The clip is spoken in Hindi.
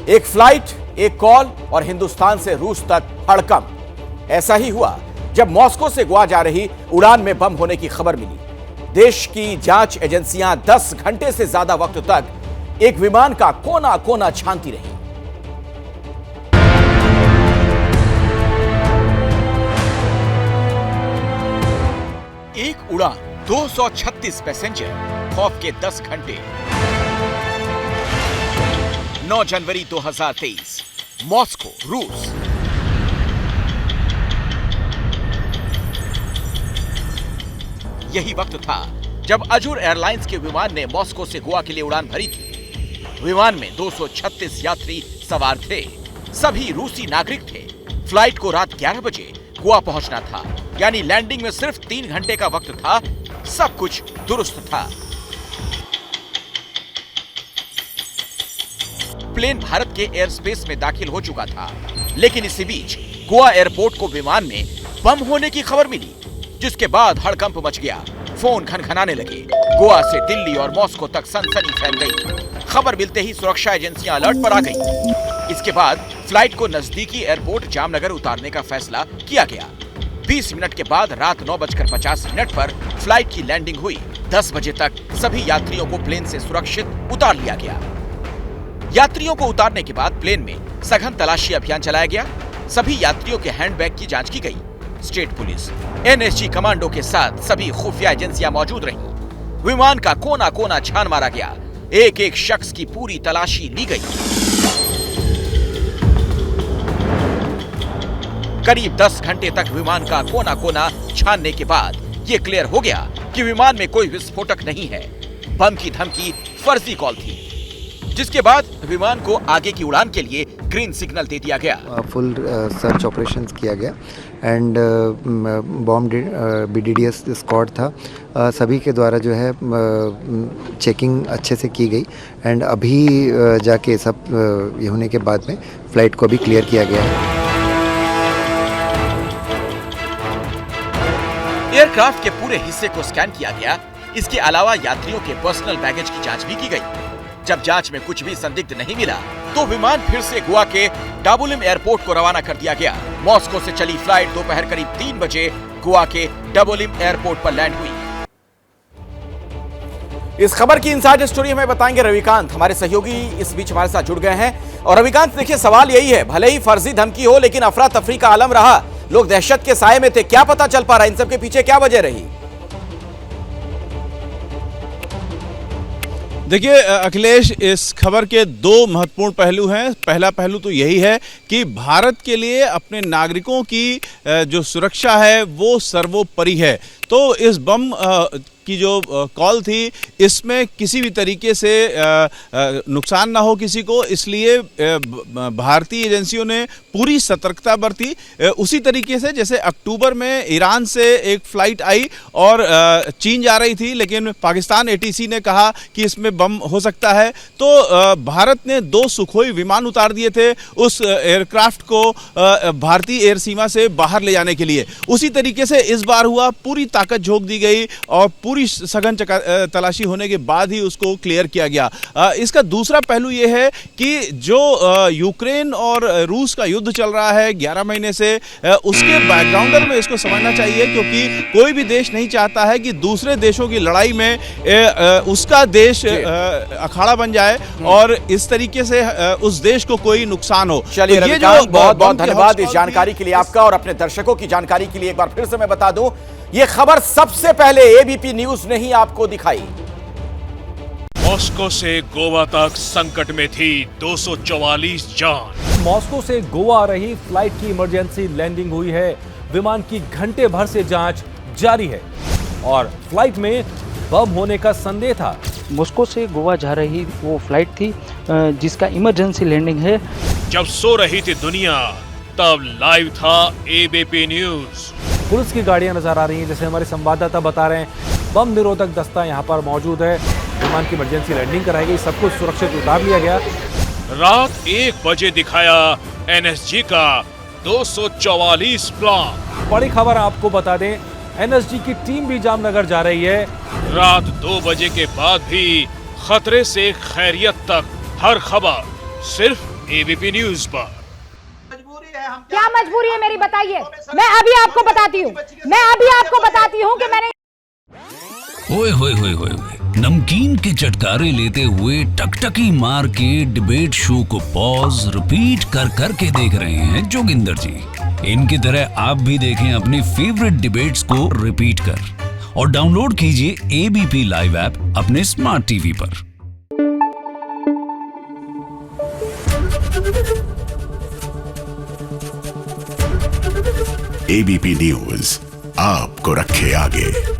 एक फ्लाइट, एक कॉल और हिंदुस्तान से रूस तक हड़कंप। ऐसा ही हुआ जब मॉस्को से गोवा जा रही उड़ान में बम होने की खबर मिली। देश की जांच एजेंसियां 10 घंटे से ज्यादा वक्त तक एक विमान का कोना कोना छानती रही। एक उड़ान, 236 पैसेंजर, खौफ के 10 घंटे। 9 जनवरी 2023, मॉस्को, रूस। यही वक्त था जब अजूर एयरलाइंस के विमान ने मॉस्को से गोवा के लिए उड़ान भरी थी। विमान में 236 यात्री सवार थे। सभी रूसी नागरिक थे। फ्लाइट को रात 11 बजे गोवा पहुंचना था, यानी लैंडिंग में सिर्फ 3 घंटे का वक्त था। सब कुछ दुरुस्त था। प्लेन भारत के एयर स्पेस में दाखिल हो चुका था, लेकिन इसी बीच गोवा एयरपोर्ट को विमान में बम होने की खबर मिली, जिसके बाद हड़कंप मच गया। फोन खनखनाने लगे। गोवा से दिल्ली और मॉस्को तक सनसनी फैल गई। खबर मिलते ही सुरक्षा एजेंसियां अलर्ट पर आ गईं। इसके बाद फ्लाइट को नजदीकी एयरपोर्ट जामनगर उतारने का फैसला किया गया। 20 मिनट के बाद रात 9:50 पर फ्लाइट की लैंडिंग हुई। 10 बजे तक सभी यात्रियों को प्लेन से सुरक्षित उतार लिया गया। यात्रियों को उतारने के बाद प्लेन में सघन तलाशी अभियान चलाया गया। सभी यात्रियों के हैंडबैग की जांच की गई। स्टेट पुलिस, एनएसजी कमांडो के साथ सभी खुफिया एजेंसियां मौजूद रहीं। विमान का कोना कोना छान मारा गया। एक एक शख्स की पूरी तलाशी ली गई। करीब 10 घंटे तक विमान का कोना कोना छानने के बाद यह क्लियर हो गया कि विमान में कोई विस्फोटक नहीं है। बम की धमकी फर्जी कॉल थी, जिसके बाद विमान को आगे की उड़ान के लिए ग्रीन सिग्नल दे दिया गया। फुल सर्च ऑपरेशंस किया गया एंड बॉम्ब बीडीडीएस स्क्वाड था। सभी के द्वारा जो है चेकिंग अच्छे से की गई एंड अभी जाके सब ये होने के बाद में फ्लाइट को भी क्लियर किया गया है। एयरक्राफ्ट के पूरे हिस्से को स्कैन किया गया। इसके अलावा यात्रियों के पर्सनल बैगेज की जांच भी की गई। जब जांच में कुछ भी संदिग्ध नहीं मिला, तो विमान फिर से गोवा के डाबुलिम एयरपोर्ट को रवाना कर दिया गया। मॉस्को से चली फ्लाइट दोपहर करीब 3 बजे गोवा के डाबुलिम एयरपोर्ट पर लैंड हुई। इस खबर की इनसाइड स्टोरी हमें बताएंगे रविकांत। हमारे सहयोगी इस बीच हमारे साथ जुड़ गए हैं। और रविकांत, देखिए सवाल यही है, भले ही फर्जी धमकी हो, लेकिन अफरा तफरी का आलम रहा। लोग दहशत के साए में थे। क्या पता चल पा रहा है इन सब के पीछे क्या वजह रही? देखिए अखिलेश, इस खबर के 2 महत्वपूर्ण पहलू हैं। पहला पहलू तो यही है कि भारत के लिए अपने नागरिकों की जो सुरक्षा है वो सर्वोपरि है। तो इस बम की जो कॉल थी, इसमें किसी भी तरीके से नुकसान ना हो किसी को, इसलिए भारतीय एजेंसियों ने पूरी सतर्कता बरती। उसी तरीके से जैसे अक्टूबर में ईरान से एक फ्लाइट आई और चीन जा रही थी, लेकिन पाकिस्तान एटीसी ने कहा कि इसमें बम हो सकता है, तो भारत ने 2 सुखोई विमान उतार दिए थे उस एयरक्राफ्ट को भारतीय एयर सीमा से बाहर ले जाने के लिए। उसी तरीके से इस बार हुआ, पूरी ताकत झोंक दी गई और पूरी सघन तलाशी होने के बाद ही उसको क्लियर किया गया। इसका दूसरा पहलू यह है कि जो यूक्रेन और रूस का युद्ध चल रहा है 11 महीने से, उसके बैकग्राउंडर में इसको समझना चाहिए, क्योंकि कोई भी देश नहीं चाहता है कि दूसरे देशों की लड़ाई में उसका देश अखाड़ा बन जाए और इस तरीके से उस देश को कोई नुकसान हो। चलिए तो रविकांत, बहुत बहुत धन्यवाद इस जानकारी के लिए आपका। और अपने दर्शकों की जानकारी के लिए एक बार फिर से मैं बता दूं, ये खबर सबसे पहले एबीपी न्यूज ने ही आपको दिखाई। मॉस्को से गोवा तक संकट में थी 244 जान। मॉस्को से गोवा आ रही फ्लाइट की इमरजेंसी लैंडिंग हुई है। विमान की घंटे भर से जांच जारी है और फ्लाइट में बम होने का संदेह था। मॉस्को से गोवा जा रही वो फ्लाइट थी जिसका इमरजेंसी लैंडिंग है। जब सो रही थी दुनिया, तब लाइव था एबीपी न्यूज। पुलिस की गाड़ियां नजर आ रही हैं, जैसे हमारे संवाददाता बता रहे हैं। बम निरोधक दस्ता यहां पर मौजूद है। विमान की इमरजेंसी लैंडिंग कराई गई, सब कुछ सुरक्षित उतार लिया गया। रात 1 बजे दिखाया एनएसजी का 244 प्लान। बड़ी खबर आपको बता दें, एनएसजी की टीम भी जामनगर जा रही है। रात 2 बजे के बाद भी खतरे से खैरियत तक हर खबर सिर्फ एबीपी न्यूज पर। क्या मजबूरी है मेरी, बताइए। मैं अभी आपको बताती हूँ कि मैंने ओए होए होए होए होए, नमकीन के चटकारे लेते हुए टकटकी मार के डिबेट शो को पॉज रिपीट कर कर के देख रहे हैं जोगिंदर जी। इनकी तरह आप भी देखें अपनी फेवरेट डिबेट्स को रिपीट कर और डाउनलोड कीजिए एबीपी लाइव ऐप अपने स्मार्ट टीवी पर। एबीपी न्यूज आपको रखे आगे।